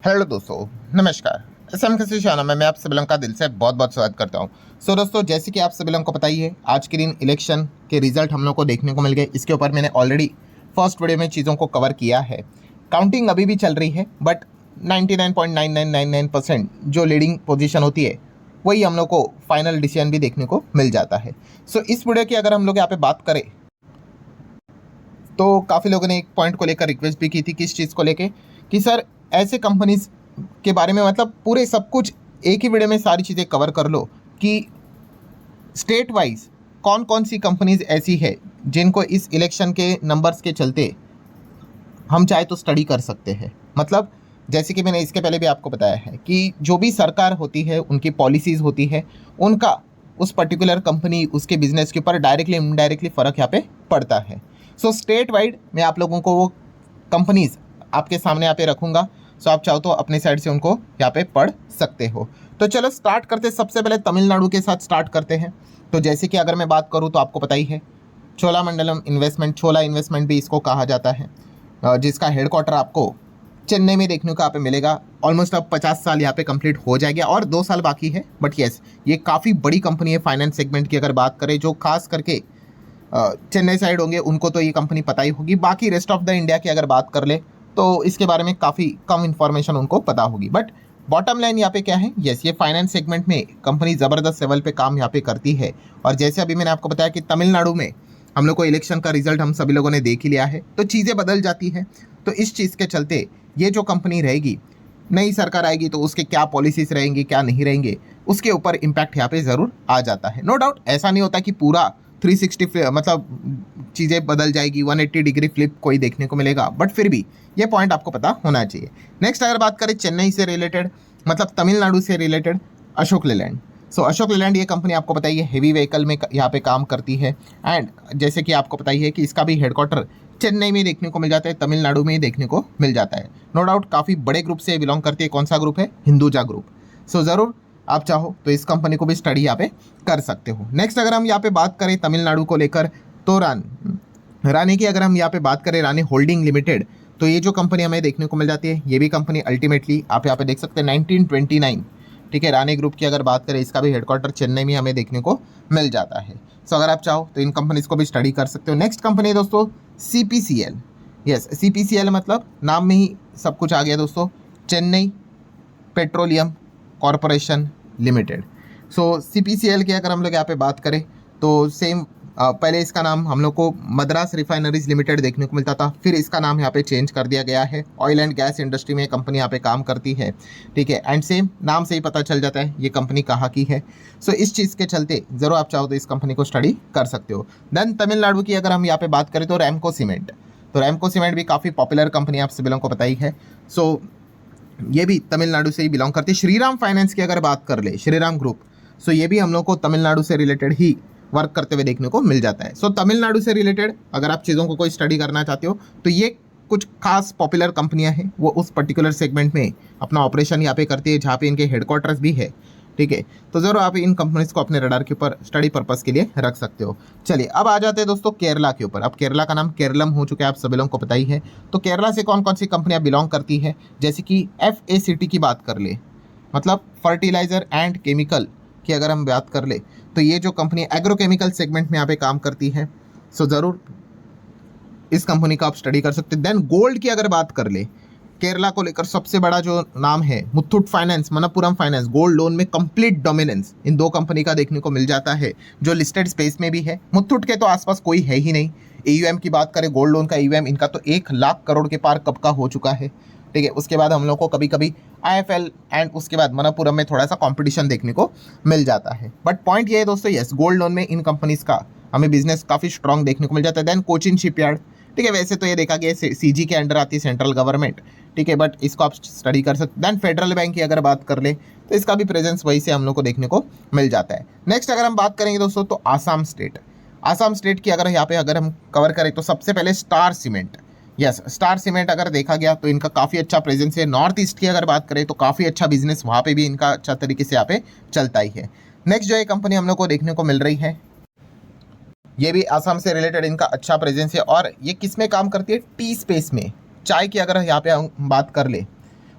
Hello दोस्तों, नमस्कार। SM कृषि चैनल में मैं आप सभी लोगों का दिल से बहुत बहुत स्वागत करता हूं। दोस्तों, जैसे कि आप सभी लोगों को पता ही है, आज के दिन इलेक्शन के रिजल्ट हम लोग को देखने को मिल गए। इसके ऊपर मैंने ऑलरेडी फर्स्ट वीडियो में चीज़ों को कवर किया है। काउंटिंग अभी भी चल रही है, बट 99.9999% जो लीडिंग पोजीशन होती है वही हम लोग को फाइनल डिसीजन भी देखने को मिल जाता है। इस वीडियो की अगर हम लोग यहाँ पे बात करें तो काफ़ी लोगों ने एक पॉइंट को लेकर रिक्वेस्ट भी की थी, किस चीज़ को लेके कि सर ऐसे कंपनीज के बारे में, मतलब पूरे सब कुछ एक ही वीडियो में सारी चीज़ें कवर कर लो कि स्टेट वाइज कौन कौन सी कंपनीज ऐसी है जिनको इस इलेक्शन के नंबर्स के चलते हम चाहे तो स्टडी कर सकते हैं। मतलब जैसे कि मैंने इसके पहले भी आपको बताया है कि जो भी सरकार होती है, उनकी पॉलिसीज़ होती है, उनका उस पर्टिकुलर कंपनी, उसके बिजनेस के ऊपर डायरेक्टली इनडायरेक्टली फ़र्क यहाँ पे पड़ता है। स्टेट वाइड मैं आप लोगों को वो कंपनीज आपके सामने यहाँ पे रखूँगा। आप चाहो तो अपने साइड से उनको यहाँ पे पढ़ सकते हो। तो चलो स्टार्ट करते, सबसे पहले तमिलनाडु के साथ स्टार्ट करते हैं। तो जैसे कि अगर मैं बात करूँ तो आपको पता ही है, चोलामंडलम इन्वेस्टमेंट, छोला इन्वेस्टमेंट भी इसको कहा जाता है, जिसका हेडक्वार्टर आपको चेन्नई में देखने को यहाँ पे मिलेगा। ऑलमोस्ट अब 50 साल यहाँ पे कंप्लीट हो जाएगा और 2 साल बाकी है, बट येस ये काफ़ी बड़ी कंपनी है फाइनेंस सेगमेंट की। अगर बात करें जो खास करके चेन्नई साइड होंगे उनको तो ये कंपनी पता ही होगी। बाकी रेस्ट ऑफ द इंडिया की अगर बात कर ले तो इसके बारे में काफ़ी कम इन्फॉर्मेशन उनको पता होगी। बट बॉटम लाइन यहाँ पे क्या है, यस ये फाइनेंस सेगमेंट में कंपनी ज़बरदस्त लेवल पे काम यहाँ पे करती है। और जैसे अभी मैंने आपको बताया कि तमिलनाडु में हम लोग को इलेक्शन का रिजल्ट हम सभी लोगों ने देख ही लिया है, तो चीज़ें बदल जाती है। तो इस चीज़ के चलते ये जो कंपनी रहेगी, नई सरकार आएगी तो उसके क्या पॉलिसीज़ रहेंगी, क्या नहीं रहेंगे, उसके ऊपर इम्पैक्ट यहाँ पे ज़रूर आ जाता है। नो डाउट ऐसा नहीं होता कि पूरा 360 मतलब चीज़ें बदल जाएगी, 180 डिग्री फ्लिप कोई देखने को मिलेगा, बट फिर भी ये पॉइंट आपको पता होना चाहिए। नेक्स्ट अगर बात करें चेन्नई से रिलेटेड, मतलब तमिलनाडु से रिलेटेड, अशोक लेलैंड। अशोक लेलैंड ये कंपनी आपको पता ही है, हेवी व्हीकल में यहाँ पे काम करती है। एंड जैसे कि आपको पता ही है कि इसका भी हेडक्वार्टर चेन्नई में देखने को मिल जाता है, तमिलनाडु में ही देखने को मिल जाता है। नो डाउट काफ़ी बड़े ग्रुप से बिलोंग करती है। कौन सा ग्रुप है? हिंदुजा ग्रुप। ज़रूर आप चाहो तो इस कंपनी को भी स्टडी यहाँ पे कर सकते हो। नेक्स्ट अगर हम यहाँ पे बात करें तमिलनाडु को लेकर तो रानी की अगर हम यहाँ पे बात करें, रानी होल्डिंग लिमिटेड, तो ये जो कंपनी हमें देखने को मिल जाती है, ये भी कंपनी अल्टीमेटली आप यहाँ पे देख सकते हैं 1929, ठीक है। रानी ग्रुप की अगर बात करें, इसका भी हेडक्वार्टर चेन्नई में हमें देखने को मिल जाता है। अगर आप चाहो तो इन कंपनीज को भी स्टडी कर सकते हो। नेक्स्ट कंपनी है दोस्तों CPCL। यस CPCL मतलब नाम में ही सब कुछ आ गया दोस्तों, Chennai petroleum corporation limited. CPCL की अगर हम लोग यहाँ पे बात करें तो सेम पहले इसका नाम हम लोग को मद्रास रिफाइनरीज लिमिटेड देखने को मिलता था, फिर इसका नाम यहाँ पे चेंज कर दिया गया है। ऑयल एंड गैस इंडस्ट्री में कंपनी यहाँ पे काम करती है, ठीक है। एंड सेम नाम से ही पता चल जाता है ये कंपनी कहाँ की है। इस चीज़ के चलते ज़रूर आप चाहो तो इस कंपनी को स्टडी कर सकते हो। देन तमिलनाडु की अगर हम यहाँ पे बात करें तो रैमको सीमेंट। तो रैमको सीमेंट भी काफ़ी पॉपुलर कंपनी आप सभी लोगों को पता ही है। ये भी तमिलनाडु से ही बिलोंग करती है। श्रीराम फाइनेंस की अगर बात कर ले, श्रीराम ग्रुप, ये भी हम लोग को तमिलनाडु से रिलेटेड ही वर्क करते हुए देखने को मिल जाता है। तमिलनाडु से रिलेटेड अगर आप चीज़ों को कोई स्टडी करना चाहते हो तो ये कुछ खास पॉपुलर कंपनियां हैं, वो उस पर्टिकुलर सेगमेंट में अपना ऑपरेशन यहाँ पे करती है, जहाँ पे इनके हेडक्वार्टर्स भी है, ठीक है। ज़रूर आप इन कंपनीज को अपने रडार के ऊपर स्टडी पर्पज़ के लिए रख सकते हो। चलिए अब आ जाते हैं दोस्तों केरला के ऊपर। अब केरला का नाम केरलम हो चुका है, आप सभी लोगों को पता ही है। तो केरला से कौन कौन सी कंपनियां बिलोंग करती है, जैसे कि FACT की बात कर ले, मतलब फर्टिलाइज़र एंड केमिकल की अगर हम बात कर ले, तो ये जो कंपनी एग्रोकेमिकल सेगमेंट में यहाँ पे काम करती है, ज़रूर इस कंपनी का आप स्टडी कर सकते हैं। देन गोल्ड की अगर बात कर ले, केरला को लेकर सबसे बड़ा जो नाम है Muthoot finance, Manappuram finance, gold loan में कंप्लीट डोमिनेंस इन दो कंपनी का देखने को मिल जाता है, जो लिस्टेड स्पेस में भी है। मुथूट के तो आसपास कोई है ही नहीं। AUM की बात करें, गोल्ड लोन का AUM इनका तो 1 लाख करोड़ के पार कब का हो चुका है, ठीक है। उसके बाद हम लोग को कभी कभी IFL एंड उसके बाद मनप्पुरम में थोड़ा सा कंपटीशन देखने को मिल जाता है। बट पॉइंट ये है दोस्तों, यस गोल्ड लोन में इन कंपनीज का हमें बिजनेस काफ़ी स्ट्रॉन्ग देखने को मिल जाता है। देन कोचिन शिपयार्ड, ठीक है। वैसे तो ये देखा गया CG के अंडर आती है, सेंट्रल गवर्नमेंट, ठीक है, बट इसको आप स्टडी कर सकते। देन फेडरल बैंक की अगर बात कर ले तो इसका भी प्रेजेंस वही से हम लोग को देखने को मिल जाता है। नेक्स्ट अगर हम बात करेंगे दोस्तों तो आसाम स्टेट। आसाम स्टेट की अगर यहाँ पे अगर हम कवर करें तो सबसे पहले star cement. Yes star cement अगर देखा गया तो इनका काफ़ी अच्छा प्रेजेंस है। नॉर्थ ईस्ट की अगर बात करें तो काफ़ी अच्छा बिजनेस वहाँ पे भी इनका अच्छा तरीके से यहाँ पे चलता ही है। नेक्स्ट जो ये कंपनी हम लोग को देखने को मिल रही है, ये भी आसाम से रिलेटेड इनका अच्छा प्रेजेंस है। और ये किस में काम करती है? टी स्पेस में, चाय की अगर यहाँ पे हम बात कर ले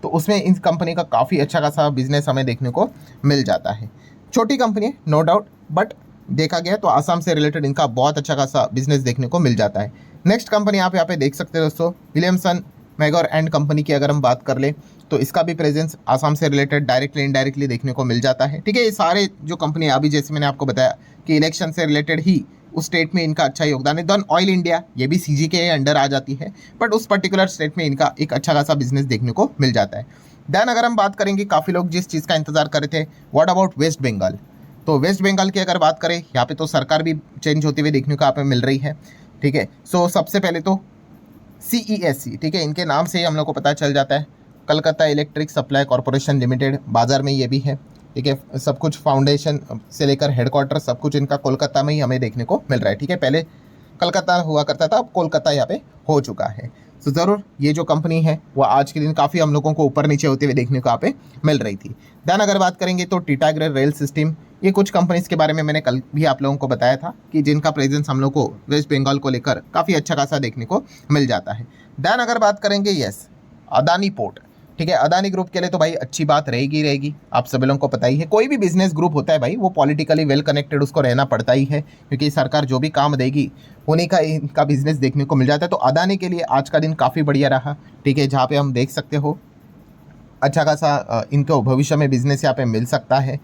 तो उसमें इन कंपनी का काफ़ी अच्छा खासा बिजनेस हमें देखने को मिल जाता है। छोटी कंपनी है नो डाउट, बट देखा गया तो आसाम से रिलेटेड इनका बहुत अच्छा खासा बिजनेस देखने को मिल जाता है। नेक्स्ट कंपनी आप यहाँ पे देख सकते हो दोस्तों, विलियमसन मैगर एंड कंपनी की अगर हम बात कर ले तो इसका भी प्रेजेंस आसाम से रिलेटेड डायरेक्टली इनडायरेक्टली देखने को मिल जाता है। ठीक है, ये सारे जो कंपनी अभी जैसे मैंने आपको बताया कि इलेक्शन से रिलेटेड ही उस स्टेट में इनका अच्छा योगदान है। देन ऑयल इंडिया, ये भी सीजी के अंडर आ जाती है, बट उस पर्टिकुलर स्टेट में इनका एक अच्छा खासा बिजनेस देखने को मिल जाता है। देन अगर हम बात करेंगे, काफ़ी लोग जिस चीज़ का इंतजार कर रहे थे, व्हाट अबाउट वेस्ट बंगाल। तो वेस्ट बंगाल की अगर बात करें, यहाँ पे तो सरकार भी चेंज होती हुई देखने को यहाँ पे मिल रही है। ठीक है, सो सबसे पहले तो CESC, ठीक है, इनके नाम से ही हम लोग को पता चल जाता है, Calcutta electric supply corporation limited, बाजार में ये भी है। ठीक है, सब कुछ फाउंडेशन से लेकर हेडक्वार्टर सब कुछ इनका कोलकाता में ही हमें देखने को मिल रहा है। ठीक है, पहले कलकत्ता हुआ करता था, अब कोलकाता यहाँ पे हो चुका है। तो ज़रूर ये जो कंपनी है वो आज के दिन काफ़ी हम लोगों को ऊपर नीचे होते हुए देखने को यहाँ पे मिल रही थी। दैन अगर बात करेंगे तो टिटागढ़ रेल सिस्टम, ये कुछ कंपनीज के बारे में मैंने कल भी आप लोगों को बताया था कि जिनका प्रेजेंस हम लोग को वेस्ट बंगाल को लेकर काफ़ी अच्छा खासा देखने को मिल जाता है। दैन अगर बात करेंगे, यस, अदानी पोर्ट। ठीक है, अदानी ग्रुप के लिए तो भाई अच्छी बात रहेगी, आप सभी लोगों को पता ही है। कोई भी बिजनेस ग्रुप होता है भाई, वो पॉलिटिकली वेल कनेक्टेड उसको रहना पड़ता ही है, क्योंकि सरकार जो भी काम देगी उन्हीं का इनका बिजनेस देखने को मिल जाता है। तो अदानी के लिए आज का दिन काफ़ी बढ़िया रहा। ठीक है, जहाँ पे हम देख सकते हो अच्छा खासा इनको भविष्य में बिजनेस यहाँ पे मिल सकता है।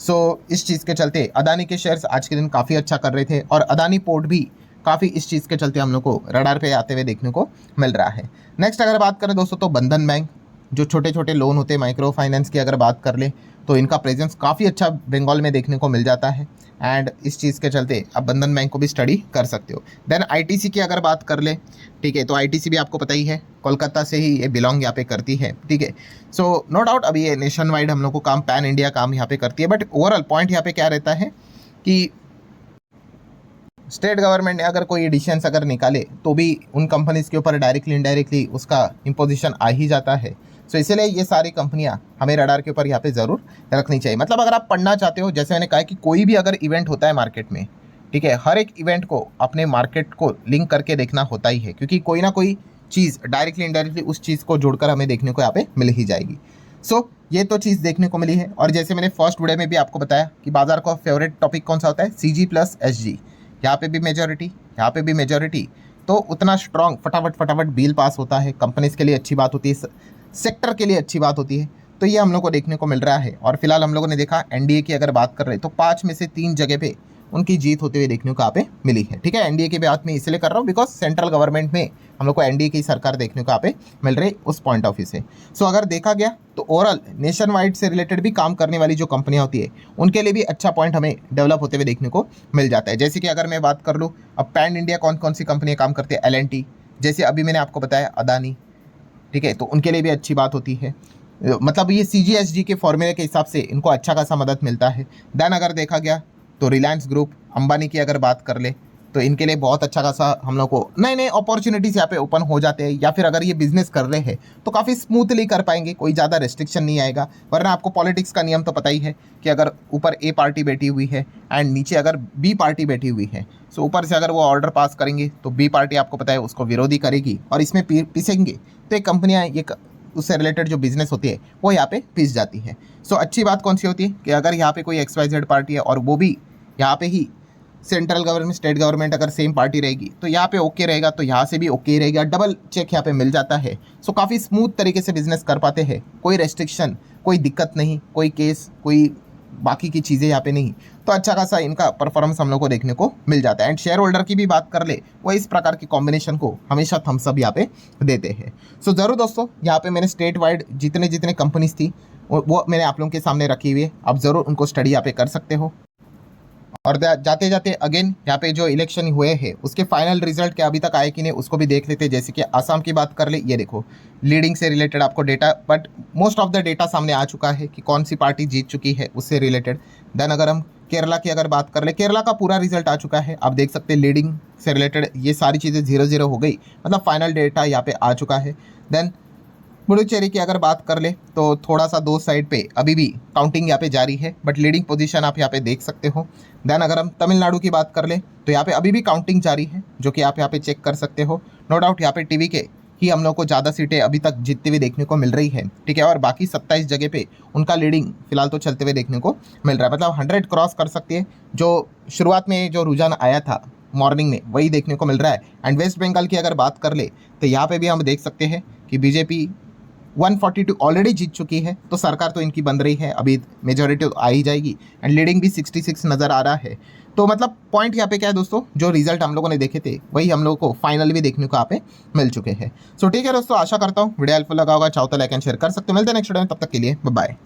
सो इस चीज़ के चलते अदानी के शेयर्स आज के दिन काफ़ी अच्छा कर रहे थे, और अदानी पोर्ट भी काफ़ी इस चीज़ के चलते हम लोग को रडार पे आते हुए देखने को मिल रहा है। नेक्स्ट अगर बात करें दोस्तों, तो बंधन बैंक, जो छोटे छोटे लोन होते हैं माइक्रो फाइनेंस की अगर बात कर ले तो इनका प्रेजेंस काफ़ी अच्छा बंगाल में देखने को मिल जाता है, एंड इस चीज़ के चलते आप बंधन बैंक को भी स्टडी कर सकते हो। देन ITC की अगर बात कर ले, ठीक है, तो ITC भी आपको पता ही है कोलकाता से ही ये बिलोंग यहाँ पे करती है। ठीक है, सो नो डाउट अभी ये नेशन वाइड हम लोग को काम, पैन इंडिया काम यहाँ पे करती है, बट ओवरऑल पॉइंट यहाँ पे क्या रहता है कि स्टेट गवर्नमेंट ने अगर कोई एडिशंस अगर निकाले तो भी उन कंपनीज के ऊपर डायरेक्टली इनडायरेक्टली उसका इम्पोजिशन आ ही जाता है। सो इसीलिए ये सारी कंपनियां हमें रडार के ऊपर यहाँ पे ज़रूर रखनी चाहिए। मतलब अगर आप पढ़ना चाहते हो, जैसे मैंने कहा कि कोई भी अगर इवेंट होता है मार्केट में, ठीक है, हर एक इवेंट को अपने मार्केट को लिंक करके देखना होता ही है, क्योंकि कोई ना कोई चीज़ डायरेक्टली इनडायरेक्टली उस चीज़ को जोड़कर हमें देखने को यहाँ पे मिल ही जाएगी। सो ये तो चीज़ देखने को मिली है। और जैसे मैंने फर्स्ट वीडियो में भी आपको बताया कि बाजार का फेवरेट टॉपिक कौन सा होता है, CG प्लस SG, यहाँ पे भी मेजॉरिटी, यहाँ पे भी मेजॉरिटी, तो उतना स्ट्रॉन्ग फटाफट बिल पास होता है, कंपनीज के लिए अच्छी बात होती है, सेक्टर के लिए अच्छी बात होती है। तो ये हम लोग को देखने को मिल रहा है। और फिलहाल हम लोगों ने देखा NDA की अगर बात कर रहे हैं तो 5 में से 3 जगह पे उनकी जीत होते हुए देखने को यहाँ पे मिली है। ठीक है, NDA की बात मैं इसलिए कर रहा हूँ बिकॉज सेंट्रल गवर्नमेंट में हम लोग को NDA की सरकार देखने को यहाँ पे मिल रही उस पॉइंट ऑफ व्यू से। सो अगर देखा गया तो ओवरऑल नेशन वाइड से रिलेटेड भी काम करने वाली जो कंपनियाँ होती है उनके लिए भी अच्छा पॉइंट हमें डेवलप होते हुए देखने को मिल जाता है। जैसे कि अगर मैं बात कर लूँ, अब पैन इंडिया कौन कौन सी कंपनियाँ काम करती है, L&T, जैसे अभी मैंने आपको बताया अदानी, ठीक है, तो उनके लिए भी अच्छी बात होती है। मतलब ये CGSG के फॉर्मूले के हिसाब से इनको अच्छा खासा मदद मिलता है। देन अगर देखा गया तो रिलायंस ग्रुप, अंबानी की अगर बात कर ले तो इनके लिए बहुत अच्छा खासा हम लोग को नए नए अपॉर्चुनिटीज़ यहाँ पे ओपन हो जाते हैं, या फिर अगर ये बिजनेस कर रहे हैं तो काफ़ी स्मूथली कर पाएंगे, कोई ज़्यादा रेस्ट्रिक्शन नहीं आएगा। वरना आपको पॉलिटिक्स का नियम तो पता ही है कि अगर ऊपर A पार्टी बैठी हुई है एंड नीचे अगर B पार्टी बैठी हुई है, सो ऊपर से अगर वो ऑर्डर पास करेंगे तो B पार्टी आपको पता है उसको विरोधी करेगी और इसमें पिसेंगे, तो एक कंपनियाँ ये उससे रिलेटेड जो बिजनेस होती है वो यहाँ पे पिस जाती है। सो अच्छी बात कौन सी होती है कि अगर यहाँ पे कोई XYZ पार्टी है और वो भी यहाँ पे ही सेंट्रल गवर्नमेंट स्टेट गवर्नमेंट अगर सेम पार्टी रहेगी तो यहाँ पे ओके रहेगा, तो यहाँ से भी ओके रहेगा, डबल चेक यहाँ पे मिल जाता है। सो काफ़ी स्मूथ तरीके से बिजनेस कर पाते हैं, कोई रेस्ट्रिक्शन, कोई दिक्कत नहीं, कोई केस, कोई बाकी की चीज़ें यहाँ पे नहीं। तो अच्छा खासा इनका परफॉर्मेंस हम लोग को देखने को मिल जाता है। एंड शेयर होल्डर की भी बात कर ले, वो इस प्रकार की कॉम्बिनेशन को हमेशा थम्स अप यहाँ पे देते हैं। सो ज़रूर दोस्तों, यहाँ पे मैंने स्टेट वाइड जितने जितने कंपनीज थी वो मैंने आप लोगों के सामने रखी हुई है, आप ज़रूर उनको स्टडी यहाँ पे कर सकते हो। और जाते जाते अगेन यहाँ पे जो इलेक्शन हुए हैं उसके फाइनल रिजल्ट क्या अभी तक आए कि नहीं उसको भी देख लेते हैं। जैसे कि आसाम की बात कर ले, ये देखो लीडिंग से रिलेटेड आपको data, but most of the data सामने आ चुका है कि कौन सी पार्टी जीत चुकी है उससे रिलेटेड। देन अगर हम केरला की अगर बात कर ले, केरला का पूरा रिजल्ट आ चुका है, आप देख सकते हैं लीडिंग से रिलेटेड ये सारी चीज़ें 0-0 हो गई, मतलब फाइनल डेटा यहाँ पे आ चुका है। देन पुडुचेरी की अगर बात कर ले तो थोड़ा सा दो साइड पे अभी भी काउंटिंग यहाँ पे जारी है, बट लीडिंग पोजीशन आप यहाँ पे देख सकते हो। देन अगर हम तमिलनाडु की बात कर ले तो यहाँ पे अभी भी काउंटिंग जारी है, जो कि आप यहाँ पे चेक कर सकते हो। नो डाउट यहाँ पे टीवी के ही हम लोग को ज़्यादा सीटें अभी तक जीतते हुए देखने को मिल रही है, ठीक है। और बाकी 27 जगह पे उनका लीडिंग फिलहाल तो चलते हुए देखने को मिल रहा है, मतलब 100 क्रॉस कर सकती है। जो शुरुआत में जो रुझान आया था मॉर्निंग में वही देखने को मिल रहा है। एंड वेस्ट बंगाल की अगर बात कर ले तो यहाँ पे भी हम देख सकते हैं कि बीजेपी 142 ऑलरेडी जीत चुकी है, तो सरकार तो इनकी बन रही है, अभी मेजोरिटी आ ही जाएगी। एंड लीडिंग भी 66 नज़र आ रहा है। तो मतलब पॉइंट यहाँ पे क्या है दोस्तों, जो रिजल्ट हम लोगों ने देखे थे वही हम लोगों को फाइनल भी देखने को यहाँ पे मिल चुके हैं। सो ठीक है दोस्तों, आशा करता हूँ वीडियो हेल्पफुल लगा होगा। चाहो तो लाइक एंड शेयर कर सकते हो। मिलते हैं नेक्स्ट वीडियो में, तब तक के लिए बाय बाय।